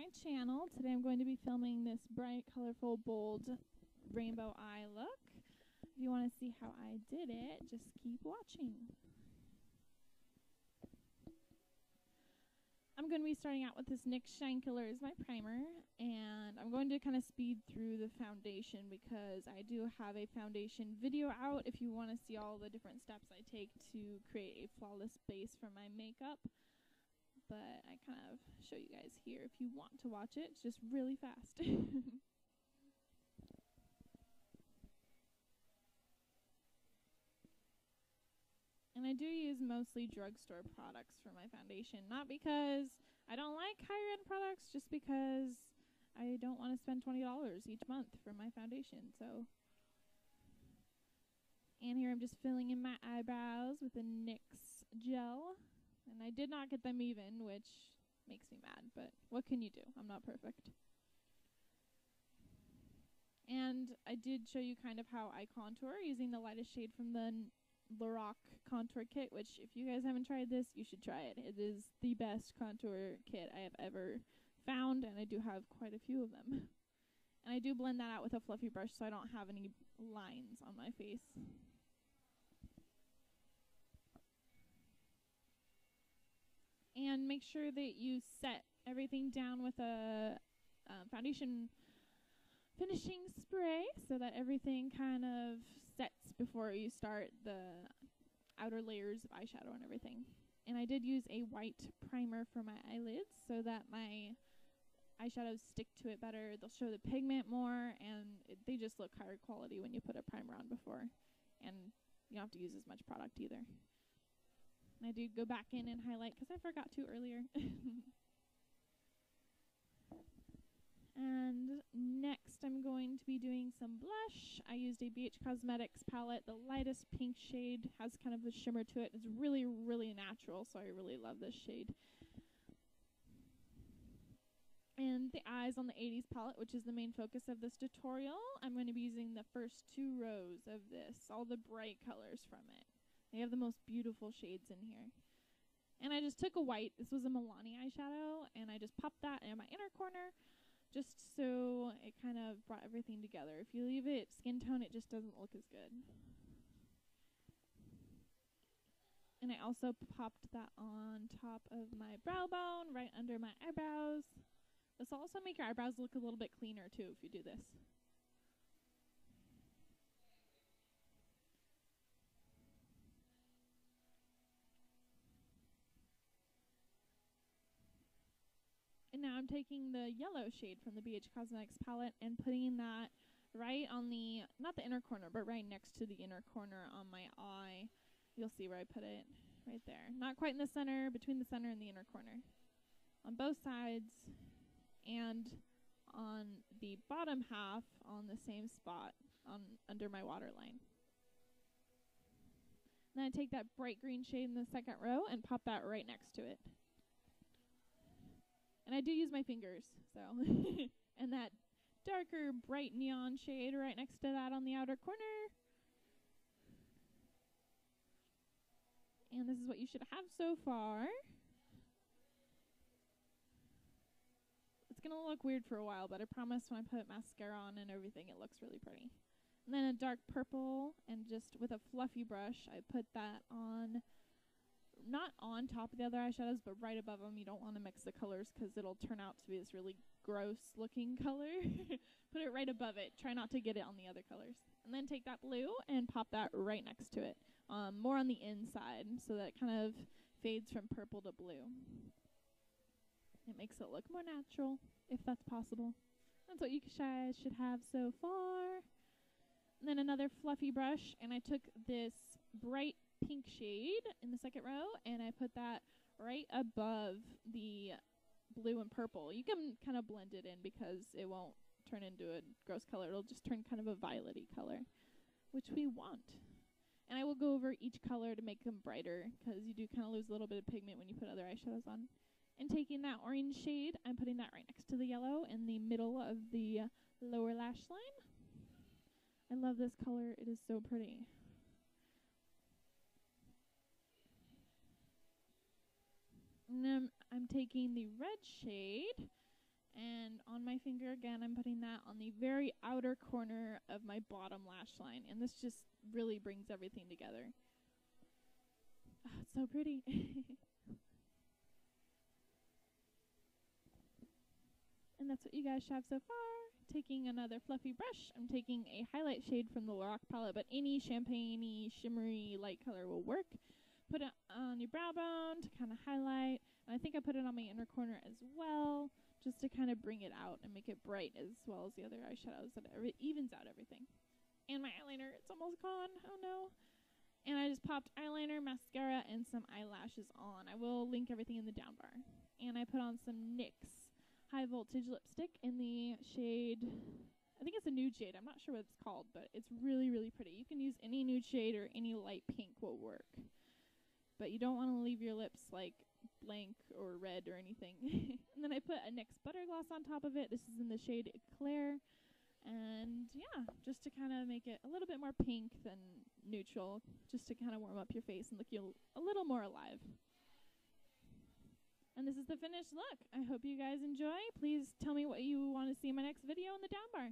my channel. Today I'm going to be filming this bright, colorful, bold rainbow eye look. If you want to see how I did it, just keep watching. I'm going to be starting out with this NYX Shine Killer as my primer, and I'm going to kind of speed through the foundation because I do have a foundation video out if you want to see all the different steps I take to create a flawless base for my makeup. But I kind of show you guys here if you want to watch it. It's just really fast. And I do use mostly drugstore products for my foundation. Not because I don't like higher end products, just because I don't want to spend $20 each month for my foundation. So, and here I'm just filling in my eyebrows with a NYX gel. And I did not get them even, which makes me mad, but what can you do? I'm not perfect. And I did show you kind of how I contour using the lightest shade from the Lorac Contour Kit, which if you guys haven't tried this, you should try it. It is the best contour kit I have ever found, and I do have quite a few of them. And I do blend that out with a fluffy brush so I don't have any lines on my face. And make sure that you set everything down with a foundation finishing spray so that everything kind of sets before you start the outer layers of eyeshadow and everything. And I did use a white primer for my eyelids so that my eyeshadows stick to it better. They'll show the pigment more, and they just look higher quality when you put a primer on before. And you don't have to use as much product either. And I do go back in and highlight because I forgot to earlier. And next I'm going to be doing some blush. I used a Beige Cosmetics palette. The lightest pink shade has kind of a shimmer to it. It's really, really natural, so I really love this shade. And the Eyes on the 80s palette, which is the main focus of this tutorial, I'm going to be using the first 2 rows of this, all the bright colors from it. They have the most beautiful shades in here. And I just took a white, this was a Milani eyeshadow, and I just popped that in my inner corner just so it kind of brought everything together. If you leave it skin tone, it just doesn't look as good. And I also popped that on top of my brow bone, right under my eyebrows. This will also make your eyebrows look a little bit cleaner too if you do this. And now I'm taking the yellow shade from the Beige Cosmetics palette and putting that right on the, not the inner corner, but right next to the inner corner on my eye. You'll see where I put it, right there. Not quite in the center, between the center and the inner corner. On both sides, and on the bottom half on the same spot under my waterline. Then I take that bright green shade in the second row and pop that right next to it. And I do use my fingers, so. And that darker, bright neon shade right next to that on the outer corner. And this is what you should have so far. It's going to look weird for a while, but I promise when I put mascara on and everything, it looks really pretty. And then a dark purple, and just with a fluffy brush, I put that on, not on top of the other eyeshadows, but right above them. You don't want to mix the colors because it'll turn out to be this really gross looking color. Put it right above it. Try not to get it on the other colors. And then take that blue and pop that right next to it. More on the inside so that it kind of fades from purple to blue. It makes it look more natural, if that's possible. That's what you guys should have so far. And then another fluffy brush, and I took this bright pink shade in the second row, and I put that right above the blue and purple. You can kind of blend it in because it won't turn into a gross color. It'll just turn kind of a violet-y color, which we want. And I will go over each color to make them brighter because you do kind of lose a little bit of pigment when you put other eyeshadows on. And taking that orange shade, I'm putting that right next to the yellow in the middle of the lower lash line. I love this color. It is so pretty. And then I'm taking the red shade And on my finger again, I'm putting that on the very outer corner of my bottom lash line. And this just really brings everything together. Oh, it's so pretty. And that's what you guys have so far. Taking another fluffy brush, I'm taking a highlight shade from the Lorac palette, but any champagne-y, shimmery light color will work. Put it on your brow bone to kind of highlight. And I think I put it on my inner corner as well, just to kind of bring it out and make it bright as well as the other eyeshadows, so that it evens out everything. And my eyeliner, it's almost gone. Oh no. And I just popped eyeliner, mascara, and some eyelashes on. I will link everything in the down bar. And I put on some NYX High Voltage lipstick in the shade, I think it's a nude shade. I'm not sure what it's called, but it's really, really pretty. You can use any nude shade or any light pink will work. But you don't want to leave your lips like blank or red or anything. And then I put a NYX butter gloss on top of it. This is in the shade Eclair. And yeah, just to kind of make it a little bit more pink than neutral, just to kind of warm up your face and look you a little more alive. And this is the finished look. I hope you guys enjoy. Please tell me what you want to see in my next video in the down bar.